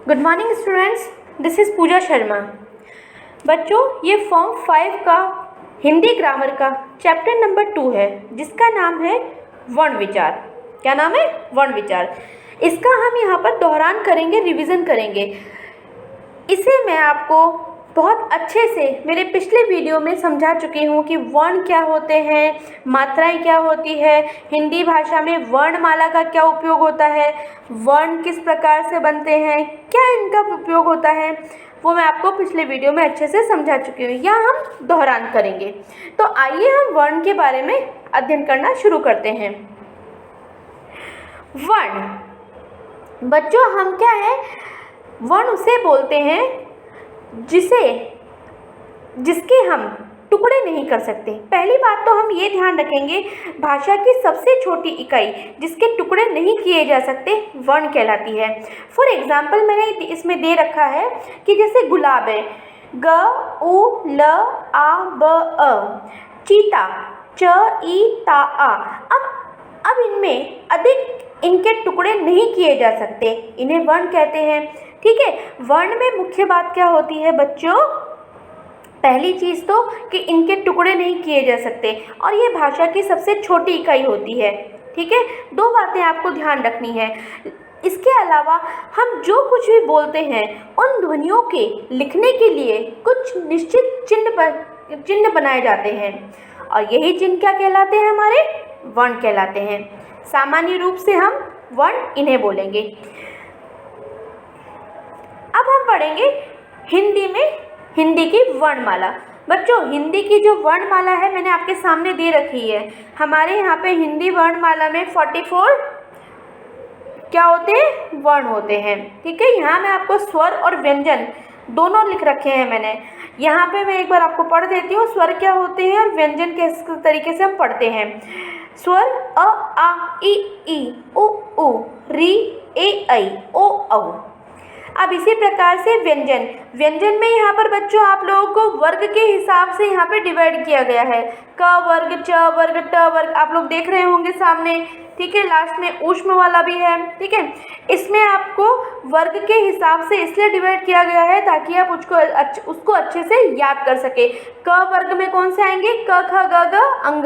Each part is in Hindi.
Good morning students, this is Pooja Sharma. बच्चों, ये फॉर्म 5 का हिंदी ग्रामर का चैप्टर नंबर 2 है, जिसका नाम है वर्ण विचार। क्या नाम है? वर्ण विचार। इसका हम यहाँ पर दोहरान करेंगे, रिवीजन करेंगे। इसे मैं आपको बहुत अच्छे से मेरे पिछले वीडियो में समझा चुकी हूँ कि वर्ण क्या होते हैं, मात्राएं क्या होती है, हिंदी भाषा में वर्णमाला का क्या उपयोग होता है, वर्ण किस प्रकार से बनते हैं, क्या इनका उपयोग होता है, वो मैं आपको पिछले वीडियो में अच्छे से समझा चुकी हूँ। यहाँ हम दोहरान करेंगे। तो आइए हम वर्ण के बारे में अध्ययन करना शुरू करते हैं। वर्ण बच्चों, हम क्या है, वर्ण उसे बोलते हैं जिसके हम टुकड़े नहीं कर सकते। पहली बात तो हम ये ध्यान रखेंगे, भाषा की सबसे छोटी इकाई जिसके टुकड़े नहीं किए जा सकते वर्ण कहलाती है। फॉर एग्जाम्पल मैंने इसमें दे रखा है कि जैसे गुलाब है, ग उ ल आ ब अ, चीता च ई ता आ। अब इनमें अधिक इनके टुकड़े नहीं किए जा सकते, इन्हें वर्ण कहते हैं। ठीक है, वर्ण में मुख्य बात क्या होती है बच्चों? पहली चीज़ तो कि इनके टुकड़े नहीं किए जा सकते और ये भाषा की सबसे छोटी इकाई होती है। ठीक है, दो बातें आपको ध्यान रखनी है। इसके अलावा हम जो कुछ भी बोलते हैं उन ध्वनियों के लिखने के लिए कुछ निश्चित चिन्ह बनाए जाते हैं और यही चिन्ह क्या कहलाते हैं? हमारे वर्ण कहलाते हैं। सामान्य रूप से हम वर्ण इन्हें बोलेंगे। अब हम पढ़ेंगे हिंदी की वर्णमाला। बच्चों, हिंदी की जो वर्णमाला है मैंने आपके सामने दे रखी है। हमारे यहाँ पे हिंदी वर्णमाला में 44 क्या होते हैं? वर्ण होते हैं। ठीक है, यहाँ मैं आपको स्वर और व्यंजन दोनों लिख रखे हैं मैंने। यहाँ पे मैं एक बार आपको पढ़ देती हूँ, स्वर क्या होते हैं और व्यंजन किस तरीके से हम पढ़ते हैं। स्वर अ आ ई उ ऊ री ए ऐ ओ औ। अब इसी प्रकार से व्यंजन में यहाँ पर बच्चों आप लोगों को वर्ग के हिसाब से यहाँ पे डिवाइड किया गया है। क वर्ग, च वर्ग, ट वर्ग आप लोग देख रहे होंगे सामने। ठीक है, लास्ट में ऊष्म वाला भी है। ठीक है, इसमें आपको वर्ग के हिसाब से इसलिए डिवाइड किया गया है ताकि आप उसको अच्छे से याद कर सके। क वर्ग में कौन से आएंगे? क ख ग घ अंग।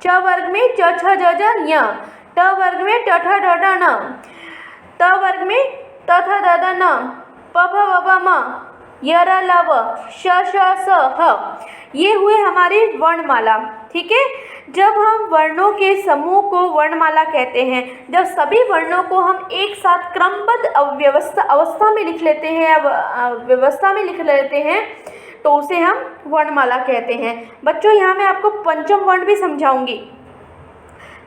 च वर्ग में च छ ज झ ञ। ट वर्ग में ट ठ ड ढ ण। त वर्ग में त थ द ध न। प फ ब भ म। य र ल व। श श स ह। ये हुए हमारी वर्णमाला। ठीक है, जब हम वर्णों के समूह को वर्णमाला कहते हैं, जब सभी वर्णों को हम एक साथ क्रमबद्ध अवस्था में लिख लेते हैं या व्यवस्था में लिख लेते हैं तो उसे हम वर्णमाला कहते हैं। बच्चों, यहाँ मैं आपको पंचम वर्ण भी समझाऊंगी।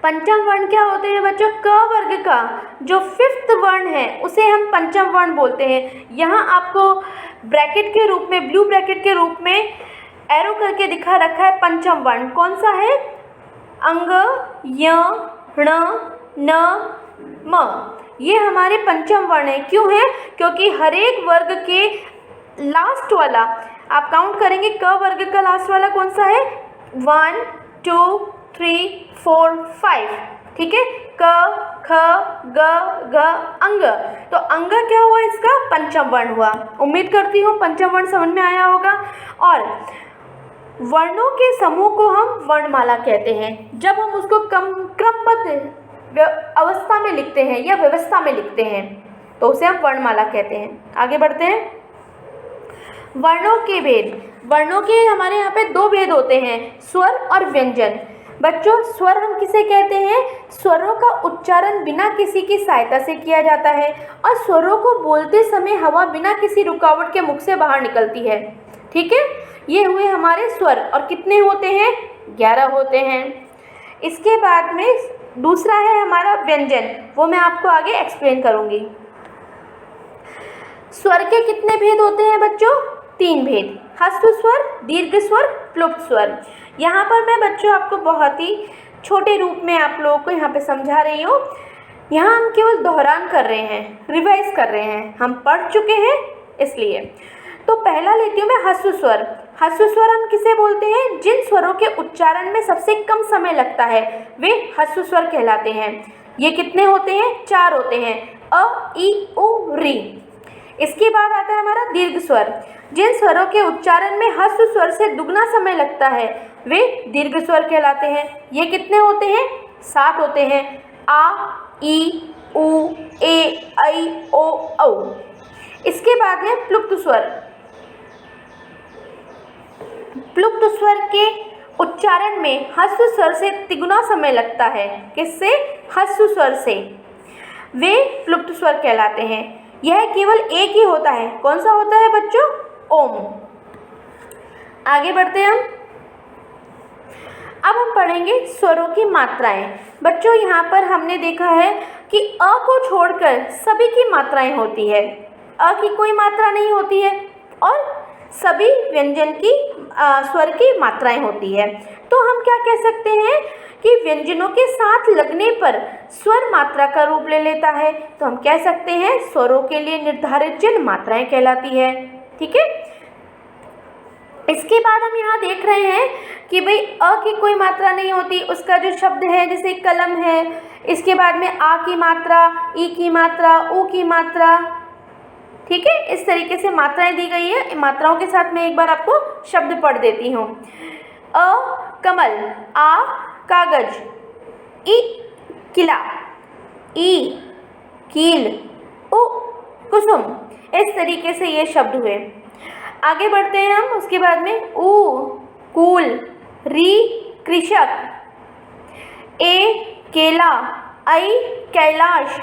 पंचम वर्ण क्या होते हैं बच्चों? क वर्ग का जो 5th वर्ण है उसे हम पंचम वर्ण बोलते हैं। यहाँ आपको ब्रैकेट के रूप में, ब्लू ब्रैकेट के रूप में एरो करके दिखा रखा है पंचम वर्ण। कौन सा है? अंग, य, ण, न, म। ये हमारे पंचम वर्ण है। क्यों है? क्योंकि हर एक वर्ग के लास्ट वाला आप काउंट करेंगे, क वर्ग का लास्ट वाला कौन सा है? 1 2 3 4 5। ठीक है, क ख ग घ अंग। तो अंग क्या हुआ? इसका पंचम वर्ण हुआ। उम्मीद करती हूँ पंचम वर्ण समझ में आया होगा। और वर्णों के समूह को हम वर्णमाला कहते हैं जब हम उसको क्रमबद्ध अवस्था में लिखते हैं या व्यवस्था में लिखते हैं तो उसे हम वर्णमाला कहते हैं। आगे बढ़ते हैं। वर्णों के भेद। वर्णों के हमारे यहाँ पे 2 भेद होते हैं, स्वर और व्यंजन। बच्चों, स्वर हम किसे कहते हैं? स्वरों का उच्चारण बिना किसी की सहायता से किया जाता है और स्वरों को बोलते समय हवा बिना किसी रुकावट के मुख से बाहर निकलती है। ठीक है, ये हुए हमारे स्वर। और कितने होते हैं? 11 होते हैं। इसके बाद में दूसरा है हमारा व्यंजन, वो मैं आपको आगे एक्सप्लेन करूँगी। स्वर के कितने भेद होते हैं बच्चों? 3 भेद, ह्रस्व स्वर, दीर्घ स्वर, प्लुप्त स्वर। यहाँ पर मैं बच्चों आपको बहुत ही छोटे रूप में आप लोगों को यहाँ पे समझा रही हूँ। यहाँ हम केवल दोहरान कर रहे हैं, रिवाइज कर रहे हैं, हम पढ़ चुके हैं इसलिए। तो पहला लेती हूँ मैं ह्रस्व स्वर। ह्रस्व स्वर हम किसे बोलते हैं? जिन स्वरों के उच्चारण में सबसे कम समय लगता है वे ह्रस्व स्वर कहलाते हैं। ये कितने होते हैं? 4 होते हैं। अ, ई, उ, री। इसके बाद आता है हमारा दीर्घ स्वर। जिन स्वरों के उच्चारण में ह्रस्व स्वर से दुगना समय लगता है वे दीर्घ स्वर कहलाते हैं। ये कितने होते हैं? 7 होते हैं। आ, ई, उ, ए, ऐ, ओ, औ। इसके बाद है प्लुप्त स्वर। प्लुप्त स्वर के उच्चारण में ह्रस्व स्वर से तिगुना समय लगता है। किससे? ह्रस्व स्वर से। वे प्लुप्त स्वर कहलाते हैं। यह केवल एक ही होता है। कौन सा होता है बच्चों? ओम। आगे बढ़ते हैं हम। अब हम पढ़ेंगे स्वरों की मात्राएं। बच्चों यहाँ पर हमने देखा है कि अ को छोड़कर सभी की मात्राएं होती है। अ की कोई मात्रा नहीं होती है और सभी व्यंजन की स्वर की मात्राएं होती है। तो हम क्या कह सकते हैं कि व्यंजनों के साथ लगने पर स्वर मात्रा का रूप ले लेता है। तो हम कह सकते हैं स्वरों के लिए निर्धारित चिन्ह मात्राएं कहलाती है। ठीक है। इसके बाद हम यहाँ देख रहे हैं कि भाई अ की कोई मात्रा नहीं होती, उसका जो शब्द है जैसे कलम है। इसके बाद में आ की मात्रा, ई की मात्रा, उ की मात्रा। ठीक है, इस तरीके से मात्राएं दी गई है। मात्राओं के साथ मैं एक बार आपको शब्द पढ़ देती हूँ। अ कमल, आ कागज, ई किला, ई कील, उ कुसुम। इस तरीके से ये शब्द हुए। आगे बढ़ते हैं हम। उसके बाद में उ कूल, री कृषक, ए केला, ऐ कैलाश,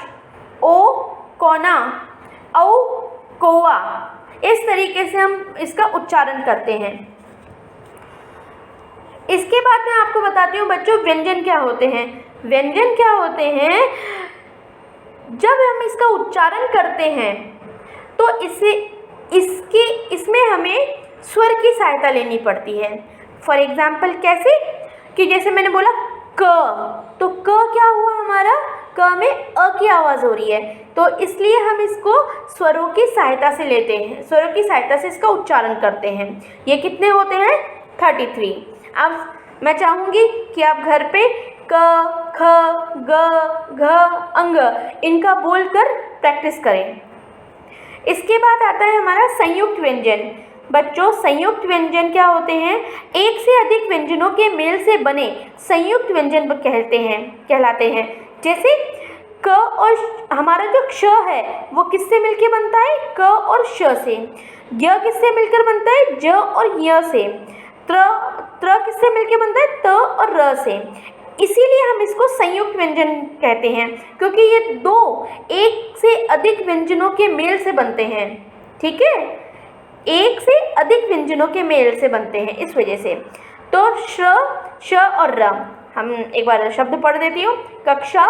ओ कोना, औ कौआ। इस तरीके से हम इसका उच्चारण करते हैं। इसके बाद मैं आपको बताती हूँ बच्चों व्यंजन क्या होते हैं। व्यंजन क्या होते हैं? जब हम इसका उच्चारण करते हैं तो इसमें हमें स्वर की सहायता लेनी पड़ती है। फॉर एग्जाम्पल कैसे? कि जैसे मैंने बोला क, तो क क्या हुआ हमारा? क में अ की आवाज़ हो रही है, तो इसलिए हम इसको स्वरों की सहायता से लेते हैं, स्वरों की सहायता से इसका उच्चारण करते हैं। ये कितने होते हैं? 33। अब मैं चाहूँगी कि आप घर पे क, ख, ग, घ, अंग इनका बोलकर प्रैक्टिस करें। इसके बाद आता है हमारा संयुक्त व्यंजन। बच्चों संयुक्त व्यंजन क्या होते हैं? एक से अधिक व्यंजनों के मेल से बने संयुक्त व्यंजन कहलाते हैं। जैसे क और हमारा जो क्ष है वो किससे मिलकर बनता है? क और श से। य किससे मिलकर बनता है? ज और य से। त्र किससे मिलकर बनता है? त और र से। इसीलिए हम इसको संयुक्त व्यंजन कहते हैं, क्योंकि ये दो एक से अधिक व्यंजनों के मेल से बनते हैं। ठीक है, एक से अधिक व्यंजनों के मेल से बनते हैं इस वजह से। तो श, श और र। हम एक बार शब्द पढ़ देती हूँ। कक्षा,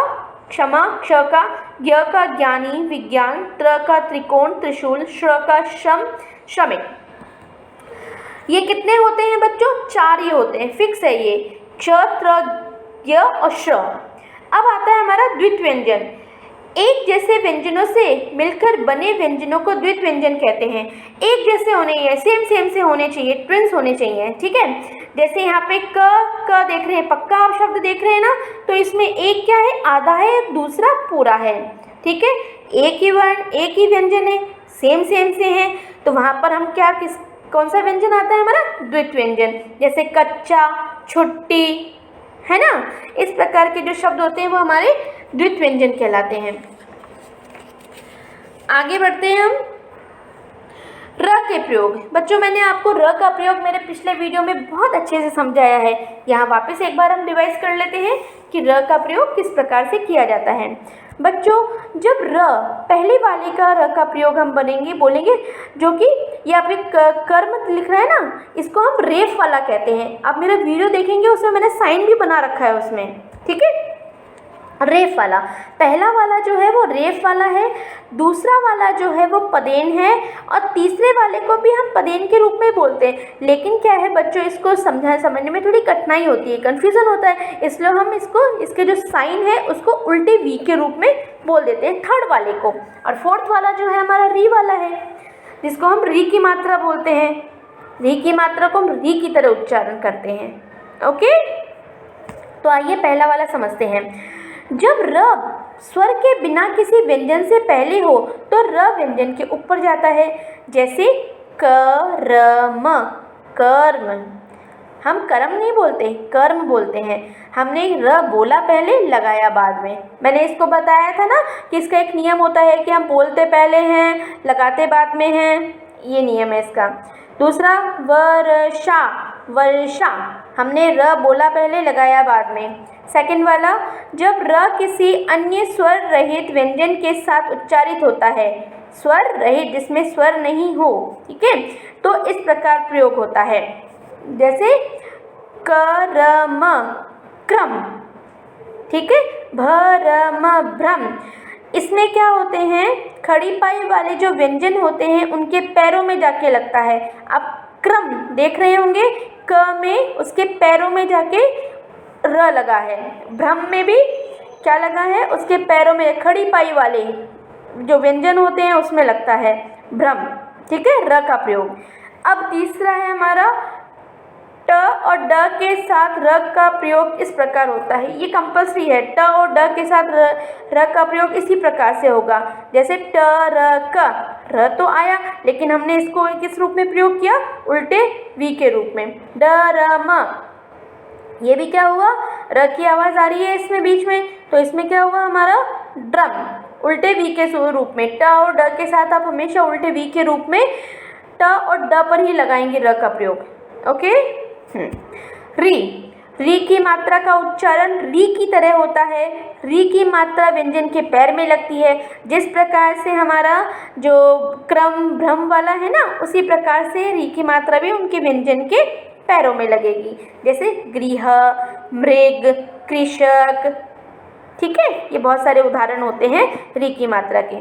क्षमा, क्ष का, ज्ञ का ज्ञानी, विज्ञान, त्र का त्रिकोण, त्रिशूल, श्र का श्रम, श्रमिक। ये कितने होते हैं बच्चों? 4 ही होते हैं, फिक्स है ये। क्ष, त्र, ज्ञ और श्र। अब आता है हमारा द्वित व्यंजन। एक जैसे व्यंजनों से मिलकर बने व्यंजनों को द्वित व्यंजन कहते हैं। एक जैसे होने चाहिए, सेम से होने चाहिए, ट्विंस होने चाहिए। ठीक है, जैसे यहाँ पे क देख रहे हैं, पक्का आप शब्द देख रहे हैं ना, तो इसमें एक क्या है? आधा है, दूसरा पूरा है। ठीक है, एक ही वर्ण, एक ही व्यंजन है, सेम से है, तो वहाँ पर हम कौन सा व्यंजन आता है हमारा? द्वित व्यंजन। जैसे कच्चा, छुट्टी, है ना, इस प्रकार के जो शब्द होते हैं वो हमारे द्वित व्यंजन कहलाते हैं। आगे बढ़ते हैं हम। र के प्रयोग। बच्चों मैंने आपको र का प्रयोग मेरे पिछले वीडियो में बहुत अच्छे से समझाया है। यहाँ वापस एक बार हम रिवाइज कर लेते हैं कि र का प्रयोग किस प्रकार से किया जाता है। बच्चों जब र पहले वाले का र का प्रयोग हम बोलेंगे, जो कि ये आपके कर्म लिख रहा है ना, इसको हम रेफ वाला कहते हैं। आप मेरा वीडियो देखेंगे उसमें मैंने साइन भी बना रखा है उसमें। ठीक है, रेफ वाला, पहला वाला जो है वो रेफ वाला है, दूसरा वाला जो है वो पदेन है, और तीसरे वाले को भी हम पदेन के रूप में बोलते हैं। लेकिन क्या है बच्चों, इसको समझने में थोड़ी कठिनाई होती है, कन्फ्यूज़न होता है, इसलिए हम इसके जो साइन है उसको उल्टे वी के रूप में बोल देते हैं थर्ड वाले को। और फोर्थ वाला जो है हमारा री वाला है, जिसको हम री की मात्रा बोलते हैं। री की मात्रा को हम री की तरह उच्चारण करते हैं। ओके, तो आइए पहला वाला समझते हैं। जब र स्वर के बिना किसी व्यंजन से पहले हो तो र व्यंजन के ऊपर जाता है। जैसे कर्म, कर्म, हम कर्म नहीं बोलते, कर्म बोलते हैं। हमने र बोला पहले, लगाया बाद में। मैंने इसको बताया था ना कि इसका एक नियम होता है कि हम बोलते पहले हैं, लगाते बाद में हैं, ये नियम है इसका। दूसरा वर्षा, वर्षा, हमने र बोला पहले, लगाया बाद में। सेकंड वाला, जब र किसी अन्य स्वर रहित व्यंजन के साथ उच्चारित होता है, स्वर रहित जिसमें स्वर नहीं हो, ठीक है, तो इस प्रकार प्रयोग होता है। जैसे करम, क्रम, ठीक है, भरम, भ्रम। इसमें क्या होते हैं, खड़ी पाई वाले जो व्यंजन होते हैं उनके पैरों में जाके लगता है। अब क्रम देख रहे होंगे, क में उसके पैरों में जाके र लगा है। भ्रम में भी क्या लगा है, उसके पैरों में, खड़ी पाई वाले जो व्यंजन होते हैं उसमें लगता है भ्रम, ठीक है, र का प्रयोग। अब तीसरा है हमारा ट और ड के साथ र का प्रयोग इस प्रकार होता है। ये कंपल्सरी है, ट और ड के साथ र का प्रयोग इसी प्रकार से होगा। जैसे ट र क, र तो आया लेकिन हमने इसको किस रूप में प्रयोग किया, उल्टे वी के रूप में। ड र म, ये भी क्या हुआ, र की आवाज़ आ रही है इसमें बीच में, तो इसमें क्या हुआ हमारा ड्रम, उल्टे वी के रूप में। ट और ड के साथ आप हमेशा उल्टे वी के रूप में ट और ड पर ही लगाएंगे र का प्रयोग। ओके। री, री की मात्रा का उच्चारण री की तरह होता है। री की मात्रा व्यंजन के पैर में लगती है। जिस प्रकार से हमारा जो क्रम भ्रम वाला है ना, उसी प्रकार से री की मात्रा भी उनके व्यंजन के पैरों में लगेगी। जैसे गृह, मृग, कृषक, ठीक है, ये बहुत सारे उदाहरण होते हैं री की मात्रा के।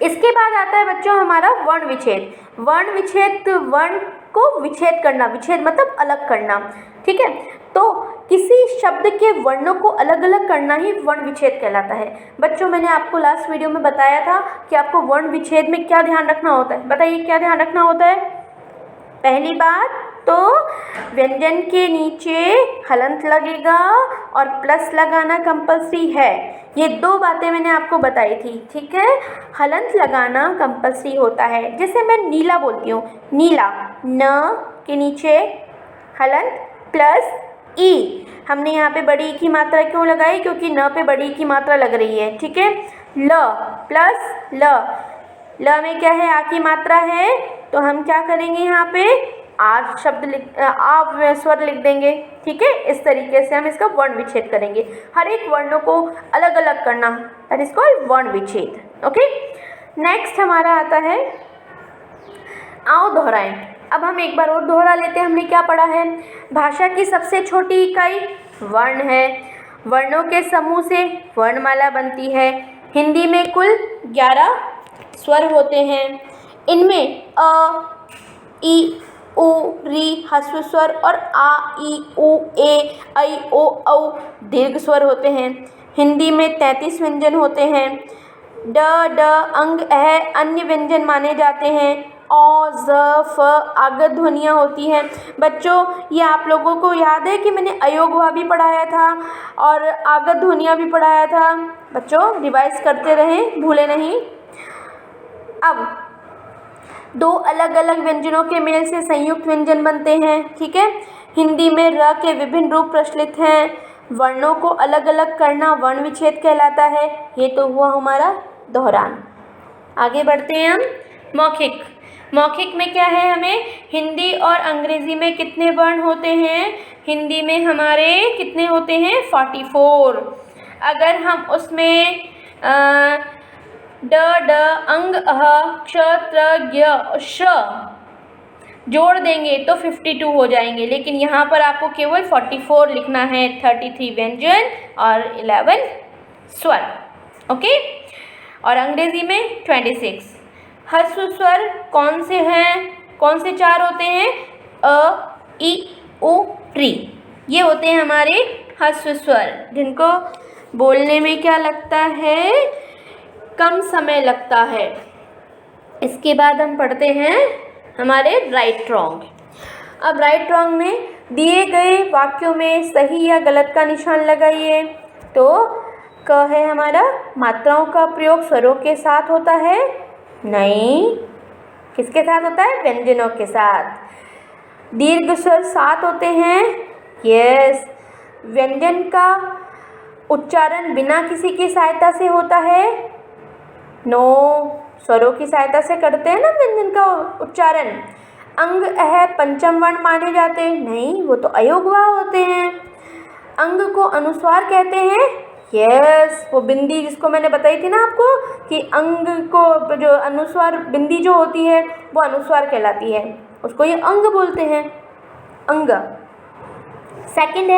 इसके बाद आता है बच्चों हमारा वर्ण विच्छेद। वर्ण विच्छेद, वर्ण को विच्छेद करना, विच्छेद मतलब अलग करना, ठीक है। तो किसी शब्द के वर्णों को अलग अलग करना ही वर्ण विच्छेद कहलाता है। बच्चों मैंने आपको लास्ट वीडियो में बताया था कि आपको वर्ण विच्छेद में क्या ध्यान रखना होता है। बताइए क्या ध्यान रखना होता है। पहली बात तो व्यंजन के नीचे हलंत लगेगा और प्लस लगाना कंपल्सरी है। ये दो बातें मैंने आपको बताई थी, ठीक है। हलंत लगाना कंपल्सरी होता है। जैसे मैं नीला बोलती हूँ, नीला, न के नीचे हलंत प्लस ई। हमने यहाँ पे बड़ी ई की मात्रा क्यों लगाई, क्योंकि न पे बड़ी ई की मात्रा लग रही है, ठीक है। ल प्लस ल, ल में क्या है, आ की मात्रा है, तो हम क्या करेंगे यहाँ पे आ शब्द लिख, आ स्वर लिख देंगे, ठीक है। इस तरीके से हम इसका वर्ण विच्छेद करेंगे। हर एक वर्णों को अलग अलग करना, दैट इज कॉल्ड वर्ण विच्छेद। ओके। नेक्स्ट हमारा आता है, आओ दोहराएं। अब हम एक बार और दोहरा लेते हैं। हमने क्या पढ़ा है, भाषा की सबसे छोटी इकाई वर्ण है। वर्णों के समूह से वर्णमाला बनती है। हिंदी में कुल 11 स्वर होते हैं। इनमें अ, ई, उ, री ह्रस्व स्वर और आ, ई, उ, ए, ऐ, ओ, औ दीर्घ स्वर होते हैं। हिंदी में 33 व्यंजन होते हैं। ड, ड, अंग, अ अन्य व्यंजन माने जाते हैं। औ, ज, फ आगत ध्वनियाँ होती हैं। बच्चों ये आप लोगों को याद है कि मैंने अयोगवा भी पढ़ाया था और आगत ध्वनियाँ भी पढ़ाया था। बच्चों रिवाइज करते रहें, भूले नहीं। अब दो अलग अलग व्यंजनों के मेल से संयुक्त व्यंजन बनते हैं, ठीक है। हिंदी में र के विभिन्न रूप प्रचलित हैं। वर्णों को अलग अलग करना वर्ण विच्छेद कहलाता है। ये तो हुआ हमारा दोहरान। आगे बढ़ते हैं हम मौखिक। मौखिक में क्या है, हमें हिंदी और अंग्रेजी में कितने वर्ण होते हैं। हिंदी में हमारे कितने होते हैं, 44। अगर हम उसमें ड, ड, अंग, अह, क्ष, त्र, ज्ञ, श जोड़ देंगे तो 52 हो जाएंगे, लेकिन यहाँ पर आपको केवल 44 लिखना है। 33 व्यंजन और 11 स्वर, ओके। और अंग्रेजी में 26। ह्रस्व स्वर कौन से हैं, कौन से 4 होते हैं, अ, ई, उ, री, ये होते हैं हमारे ह्रस्व स्वर, जिनको बोलने में क्या लगता है, कम समय लगता है। इसके बाद हम पढ़ते हैं हमारे राइट रॉन्ग। अब राइट रॉन्ग में दिए गए वाक्यों में सही या गलत का निशान लगाइए। तो क है हमारा, मात्राओं का प्रयोग स्वरों के साथ होता है? नहीं, किसके साथ होता है? व्यंजनों के साथ। दीर्घ स्वर 7 होते हैं? यस। व्यंजन का उच्चारण बिना किसी की सहायता से होता है? नो, स्वरों की सहायता से करते हैं ना व्यंजन का उच्चारण। अंग अह पंचम वर्ण माने जाते हैं? नहीं, वो तो अयोगवाह होते हैं। अंग को अनुस्वार कहते हैं? यस, वो बिंदी जिसको मैंने बताई थी ना आपको कि अंग को जो अनुस्वार बिंदी जो होती है वो अनुस्वार कहलाती है, उसको ये अंग बोलते हैं, अंग। सेकंड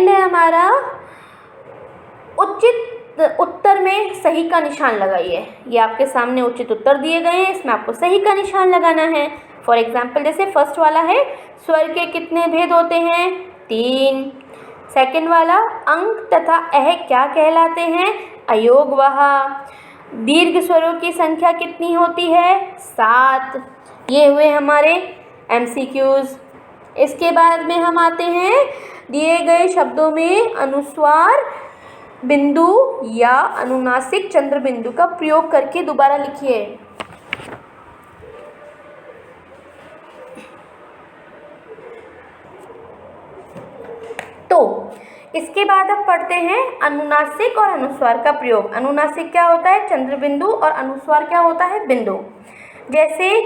है हमारा उचित उत्तर में सही का निशान लगाइए। ये आपके सामने उचित उत्तर दिए गए हैं, इसमें आपको सही का निशान लगाना है। फॉर एग्जाम्पल जैसे फर्स्ट वाला है, स्वर के कितने भेद होते हैं? 3। सेकंड वाला, अंग तथा अह क्या कहलाते हैं? अयोगवाह। दीर्घ स्वरों की संख्या कितनी होती है? 7। ये हुए हमारे MCQs। इसके बाद में हम आते हैं दिए गए शब्दों में अनुस्वार बिंदु या अनुनासिक चंद्र बिंदु का प्रयोग करके दोबारा लिखिए। तो इसके बाद अब पढ़ते हैं अनुनासिक और अनुस्वार का प्रयोग। अनुनासिक क्या होता है? चंद्र बिंदु, और अनुस्वार क्या होता है? बिंदु। जैसे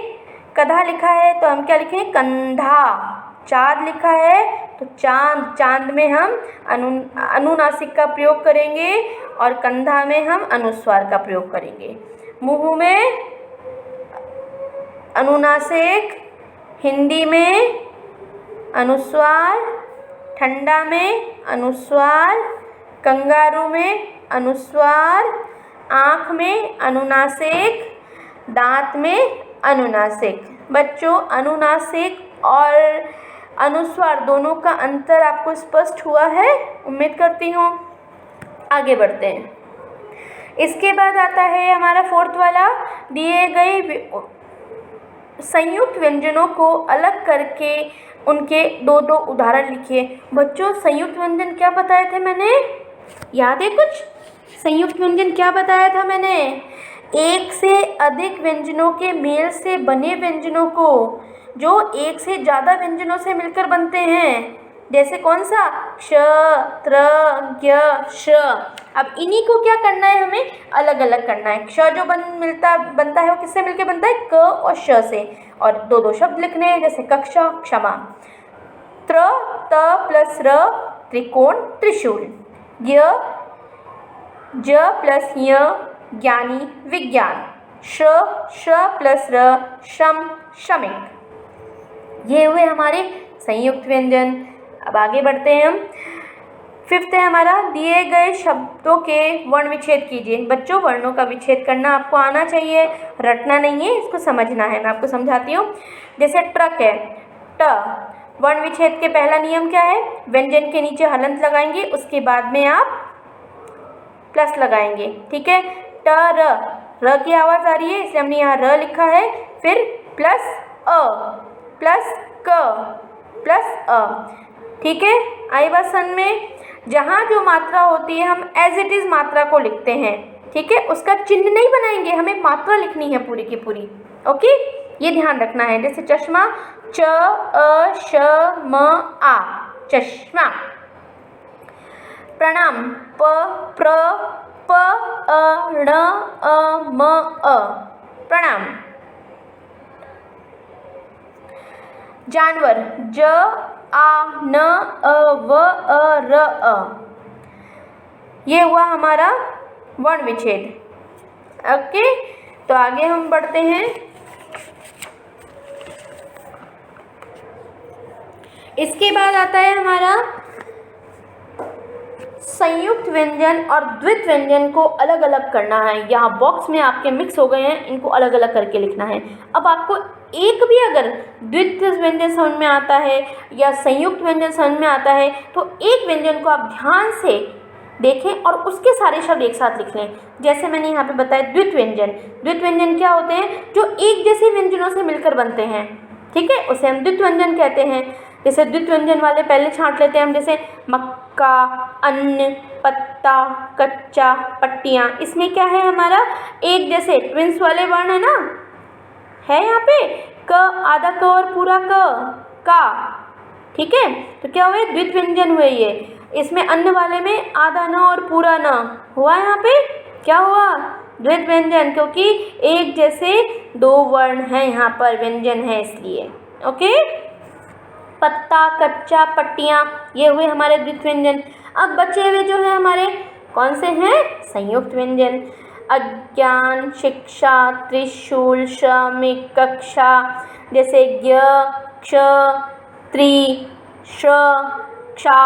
कधा लिखा है तो हम क्या लिखें? कंधा। चाँद लिखा है तो चांद, चांद में हम अनुनासिक का प्रयोग करेंगे और कंधा में हम अनुस्वार का प्रयोग करेंगे। मुंह में अनुनासिक, हिंदी में अनुस्वार, ठंडा में अनुस्वार, कंगारू में अनुस्वार, आँख में अनुनासिक, दांत में अनुनासिक। बच्चों, अनुनासिक और अनुस्वार दोनों का अंतर आपको स्पष्ट हुआ है, उम्मीद करती हूँ। आगे बढ़ते हैं। इसके बाद आता है हमारा फोर्थ वाला, दिए गए संयुक्त व्यंजनों को अलग करके उनके 2-2 उदाहरण लिखिए। बच्चों, संयुक्त व्यंजन क्या बताए थे मैंने? याद है कुछ? संयुक्त व्यंजन क्या बताया था मैंने? एक से अधिक व्यंजनों के मेल से बने व्यंजनों को, जो एक से ज़्यादा व्यंजनों से मिलकर बनते हैं। जैसे कौन सा? क्ष, त्र, ज्ञ, श। अब इन्हीं को क्या करना है? हमें अलग अलग करना है। क्ष जो बनता है वो किससे मिलकर बनता है? क और श से। और 2-2 शब्द लिखने हैं, जैसे कक्षा, क्षमा। त्र, त प्लस र, त्रिकोण, त्रिशूल। ज्ञ, ज प्लस य, ज्ञानी, विज्ञान। श, श प्लस र, शम, शमिक। ये हुए हमारे संयुक्त व्यंजन। अब आगे बढ़ते हैं हम। फिफ्थ है हमारा, दिए गए शब्दों के वर्ण विच्छेद कीजिए। बच्चों, वर्णों का विच्छेद करना आपको आना चाहिए, रटना नहीं है, इसको समझना है। मैं आपको समझाती हूँ। जैसे ट्रक है, ट, वर्ण विच्छेद के पहला नियम क्या है? व्यंजन के नीचे हलंत लगाएंगे, उसके बाद में आप प्लस लगाएंगे, ठीक है। ट, र की आवाज़ आ रही है इसलिए हमने यहाँ र लिखा है। फिर प्लस अ, प्लस क, प्लस अ, ठीक है। आई बात समझ में? जहाँ जो मात्रा होती है हम एज इट इज़ मात्रा को लिखते हैं, ठीक है। उसका चिन्ह नहीं बनाएंगे, हमें मात्रा लिखनी है पूरी की पूरी, ओके। ये ध्यान रखना है। जैसे चश्मा, च, अ, श, म, आ, चश्मा। प्रणाम, प, प्र, प, अ, ण, अ, म, अ, प्रणाम। जानवर, ज, आ, न, अ, व, अ, र, अ। ये हुआ हमारा वर्ण विच्छेद, ओके। तो आगे हम बढ़ते हैं। इसके बाद आता है हमारा संयुक्त व्यंजन और द्वित व्यंजन को अलग अलग करना है। यहाँ बॉक्स में आपके मिक्स हो गए हैं, इनको अलग अलग करके लिखना है। अब आपको एक भी अगर द्वित व्यंजन समझ में आता है या संयुक्त व्यंजन समझ में आता है तो एक व्यंजन को आप ध्यान से देखें और उसके सारे शब्द एक साथ लिख लें। जैसे मैंने यहाँ पे बताया द्वित व्यंजन। द्वित व्यंजन क्या होते हैं? जो एक जैसे व्यंजनों से मिलकर बनते हैं, ठीक है, उसे हम द्वित व्यंजन कहते हैं। जैसे द्वित व्यंजन वाले पहले छांट लेते हैं हम, जैसे मक्का, अन्न, पत्ता, कच्चा, पट्टियाँ, इसमें क्या है हमारा एक जैसे ट्विंस वाले वर्ण है ना, है यहाँ पे क, आधा क और पूरा का, ठीक है। तो क्या हुए, द्वित व्यंजन हुए ये। इसमें अन्न वाले में आधा न और पूरा न हुआ, यहाँ पे क्या हुआ, द्वित व्यंजन, क्योंकि एक जैसे दो वर्ण हैं यहाँ पर, व्यंजन है इसलिए। ओके, पत्ता, कच्चा, पट्टियाँ, ये हुए हमारे द्वित व्यंजन। अब बचे हुए जो है हमारे कौन से हैं, संयुक्त व्यंजन। अज्ञान, शिक्षा, त्रिशूल, श्रमिक, कक्षा, जैसे ज्ञ, क्ष, त्रि, श,क्षा,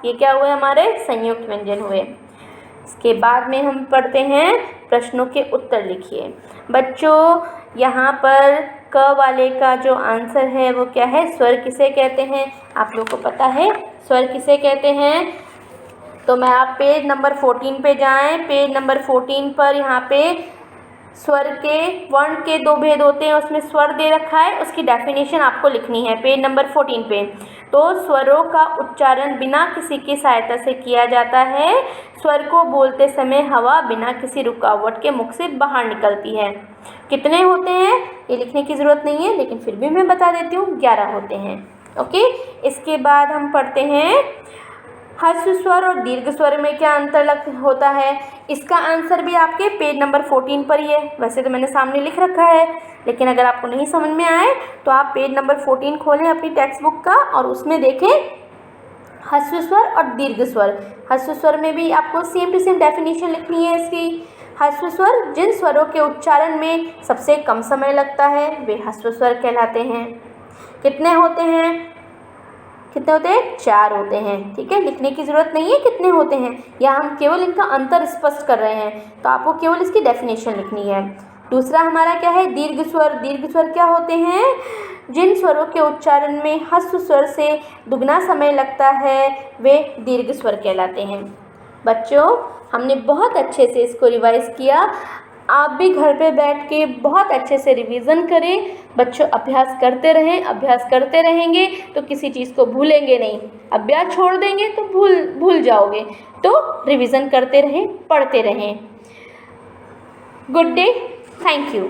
ये क्या हुए हमारे संयुक्त व्यंजन हुए। इसके बाद में हम पढ़ते हैं प्रश्नों के उत्तर लिखिए। बच्चों यहाँ पर क वाले का जो आंसर है वो क्या है, स्वर किसे कहते हैं, आप लोग को पता है स्वर किसे कहते हैं। तो मैं आप पेज नंबर 14 पे जाएं। पेज नंबर 14 पर यहाँ पे स्वर के वर्ण के दो भेद होते हैं, उसमें स्वर दे रखा है, उसकी डेफिनेशन आपको लिखनी है पेज नंबर 14 पे। तो स्वरों का उच्चारण बिना किसी की सहायता से किया जाता है। स्वर को बोलते समय हवा बिना किसी रुकावट के मुख से बाहर निकलती है। कितने होते हैं ये लिखने की ज़रूरत नहीं है, लेकिन फिर भी मैं बता देती हूँ, 11 होते हैं। ओके, इसके बाद हम पढ़ते हैं ह्रस्व स्वर और दीर्घ स्वर में क्या अंतर होता है। इसका आंसर भी आपके पेज नंबर 14 पर ही है। वैसे तो मैंने सामने लिख रखा है, लेकिन अगर आपको नहीं समझ में आए तो आप पेज नंबर 14 खोलें अपनी टेक्स्ट बुक का और उसमें देखें ह्रस्व स्वर और दीर्घ स्वर। ह्रस्व स्वर में भी आपको सेम टू सेम डेफिनेशन लिखनी है इसकी। ह्रस्व स्वर जिन स्वरों के उच्चारण में सबसे कम समय लगता है वे ह्रस्व स्वर कहलाते हैं। कितने होते हैं, 4 होते हैं। ठीक है, लिखने की ज़रूरत नहीं है कितने होते हैं, या हम केवल इनका अंतर स्पष्ट कर रहे हैं, तो आपको केवल इसकी डेफिनेशन लिखनी है। दूसरा हमारा क्या है, दीर्घ स्वर। दीर्घ स्वर क्या होते हैं, जिन स्वरों के उच्चारण में ह्रस्व स्वर से दुगना समय लगता है वे दीर्घ स्वर कहलाते हैं। बच्चों हमने बहुत अच्छे से इसको रिवाइज़ किया। आप भी घर पे बैठ के बहुत अच्छे से रिवीजन करें। बच्चों अभ्यास करते रहें, अभ्यास करते रहेंगे तो किसी चीज़ को भूलेंगे नहीं। अभ्यास छोड़ देंगे तो भूल जाओगे। तो रिवीजन करते रहें, पढ़ते रहें। Good day, thank you.